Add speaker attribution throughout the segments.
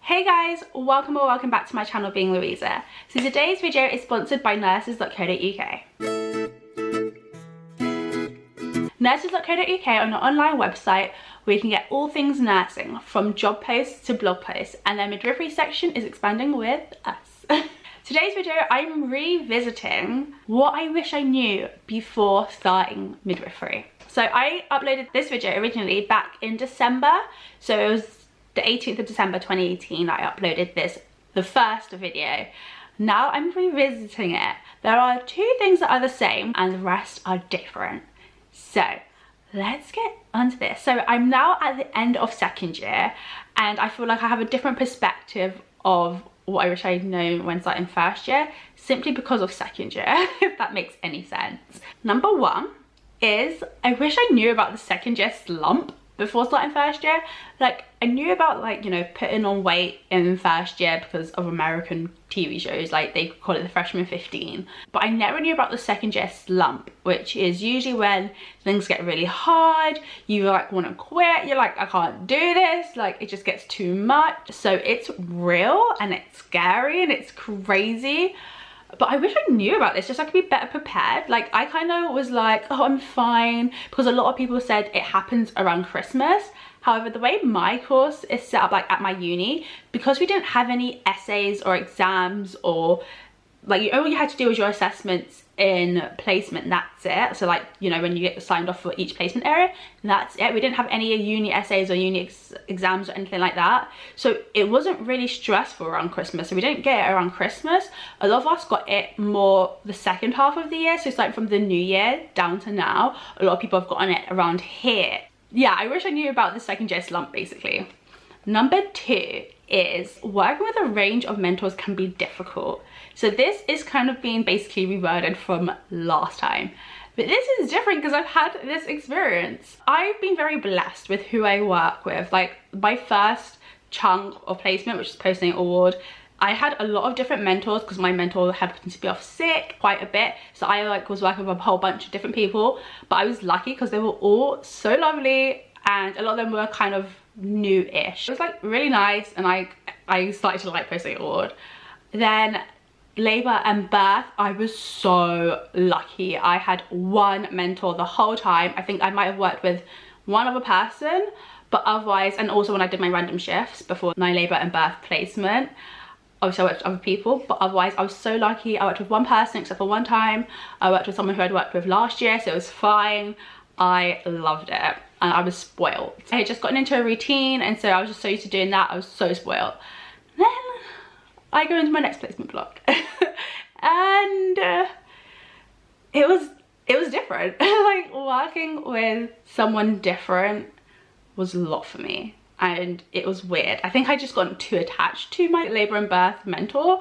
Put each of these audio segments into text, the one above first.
Speaker 1: Hey guys, welcome or welcome back to my channel, Being Louisa. So today's video is sponsored by Nurses.co.uk. Nurses.co.uk are an online website where you can get all things nursing, from job posts to blog posts, and their midwifery section is expanding with us. Today's video, I'm revisiting what I wish I knew before starting midwifery. So I uploaded this video originally back in December, so it was the 18th of December 2018 I uploaded this, the first video. Now I'm revisiting it. There are two things that are the same and the rest are different. So let's get onto this. So I'm now at the end of second year and I feel like I have a different perspective of what I wish I'd known when starting first year, simply because of second year, if that makes any sense. Number one is I wish I knew about the second year slump before starting first year. Like, I knew about, like, you know, putting on weight in first year because of American TV shows, like they call it the freshman 15, but I never knew about the second year slump, which is usually when things get really hard, you like want to quit, you're like, I can't do this, like it just gets too much. So it's real and it's scary and it's crazy. But I wish I knew about this just so I could be better prepared. Like, I kind of was like, oh, I'm fine, because a lot of people said it happens around Christmas. However, the way my course is set up, like at my uni, because we didn't have any essays or exams, or like all you had to do was your assessments in placement, that's it. So like, you know, when you get signed off for each placement area, that's it. We didn't have any uni essays or uni exams or anything like that. So it wasn't really stressful around Christmas. So we didn't get it around Christmas. A lot of us got it more the second half of the year. So it's like from the new year down to now, a lot of people have gotten it around here. Yeah, I wish I knew about the second year slump basically. Number two is working with a range of mentors can be difficult. So this is kind of being basically reworded from last time, but this is different because I've had this experience. I've been very blessed with who I work with. Like my first chunk of placement, which is postnatal ward, I had a lot of different mentors because my mentor happened to be off sick quite a bit. So I like was working with a whole bunch of different people, but I was lucky because they were all so lovely and a lot of them were kind of new-ish. It was like really nice, and I started to like postnatal ward. Then labor and birth, I was so lucky. I had one mentor the whole time. I think I might have worked with one other person, but otherwise, and also when I did my random shifts before my labor and birth placement, obviously I worked with other people, but otherwise I was so lucky. I worked with one person except for one time. I worked with someone who I'd worked with last year, so it was fine. I loved it and I was spoiled. I had just gotten into a routine, and so I was just so used to doing that. I was so spoiled. Then I go into my next placement block and it was different. Like working with someone different was a lot for me and it was weird. I think I just got too attached to my labor and birth mentor,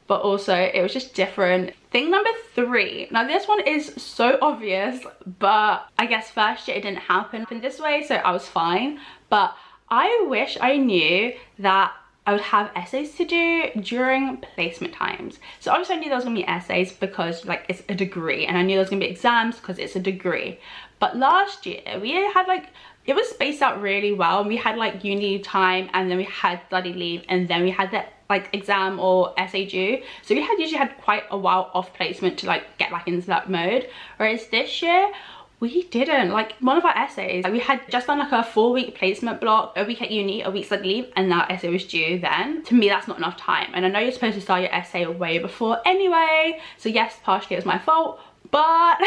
Speaker 1: but also it was just different. Thing number three, now this one is so obvious, but I guess first year it didn't happen in this way, so I was fine. But I wish I knew that I would have essays to do during placement times. So obviously I knew there was gonna be essays because like it's a degree, and I knew there was gonna be exams because it's a degree. But last year we had like, it was spaced out really well. We had like uni time, and then we had study leave, and then we had that like exam or essay due. So we usually had quite a while off placement to like get back into that mode. Whereas this year, we didn't. Like one of our essays, we had just done like a 4-week placement block, a week at uni, a week study leave, and that essay was due then. To me, that's not enough time. And I know you're supposed to start your essay way before anyway. So yes, partially it was my fault, but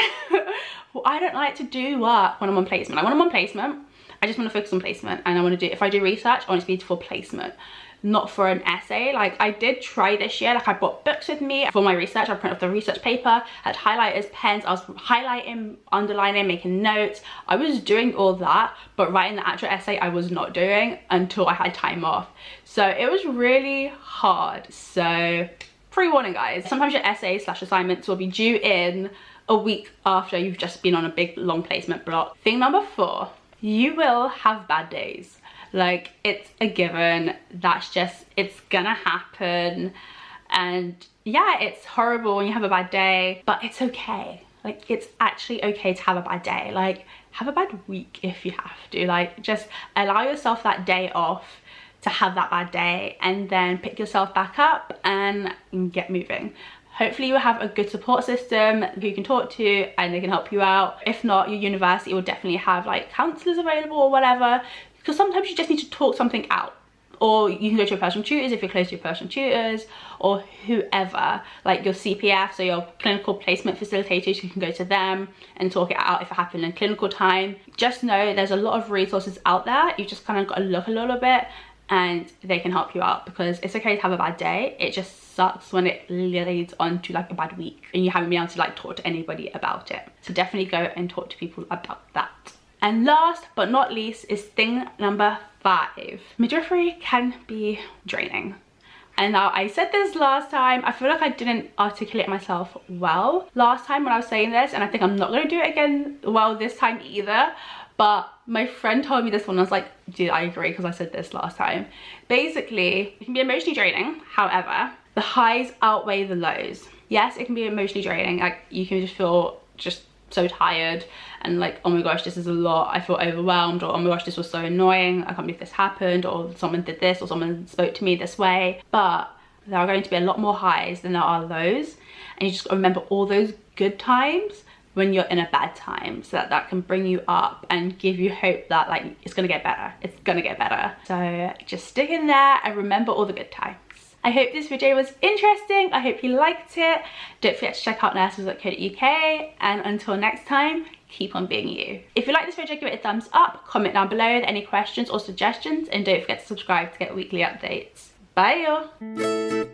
Speaker 1: well, I don't like to do work when I'm on placement. Like when I'm on placement, I just want to focus on placement, and I want to do, if I do research, I want it to be for placement, not for an essay. Like I did try this year, like I brought books with me for my research. I printed off the research paper, had highlighters, pens, I was highlighting, underlining, making notes. I was doing all that, but writing the actual essay I was not doing until I had time off. So it was really hard. So pre-warning guys, sometimes your essays / assignments will be due in a week after you've just been on a big long placement block. Thing number four, you will have bad days. Like it's a given, that's just, it's gonna happen. And yeah, it's horrible when you have a bad day, but it's okay. Like it's actually okay to have a bad day. Like have a bad week if you have to. Like just allow yourself that day off to have that bad day, and then pick yourself back up and get moving. Hopefully you will have a good support system who you can talk to and they can help you out. If not, your university will definitely have like counsellors available or whatever, because sometimes you just need to talk something out. Or you can go to your personal tutors if you're close to your personal tutors, or whoever, like your CPF, so your clinical placement facilitators, you can go to them and talk it out if it happened in clinical time. Just know there's a lot of resources out there. You just kind of got to look a little bit and they can help you out, because it's okay to have a bad day. It just sucks when it leads on to like a bad week and you haven't been able to like talk to anybody about it. So definitely go and talk to people about that. And last but not least is thing number 5. Midwifery can be draining. And now, I said this last time, I feel like I didn't articulate myself well last time when I was saying this, and I think I'm not going to do it again well this time either. But my friend told me this one, I was like, dude, I agree, because I said this last time. Basically, it can be emotionally draining. However, the highs outweigh the lows. Yes, it can be emotionally draining. Like, you can just feel just so tired and like, oh my gosh, this is a lot. I feel overwhelmed, or oh my gosh, this was so annoying. I can't believe this happened, or someone did this, or someone spoke to me this way. But there are going to be a lot more highs than there are lows. And you just gotta remember all those good times when you're in a bad time, so that can bring you up and give you hope that like it's gonna get better. It's gonna get better. So just stick in there and remember all the good times. I hope this video was interesting. I hope you liked it. Don't forget to check out Nurses.co.uk, and until next time, keep on being you. If you like this video, give it a thumbs up, comment down below with any questions or suggestions, and don't forget to subscribe to get weekly updates. Bye y'all.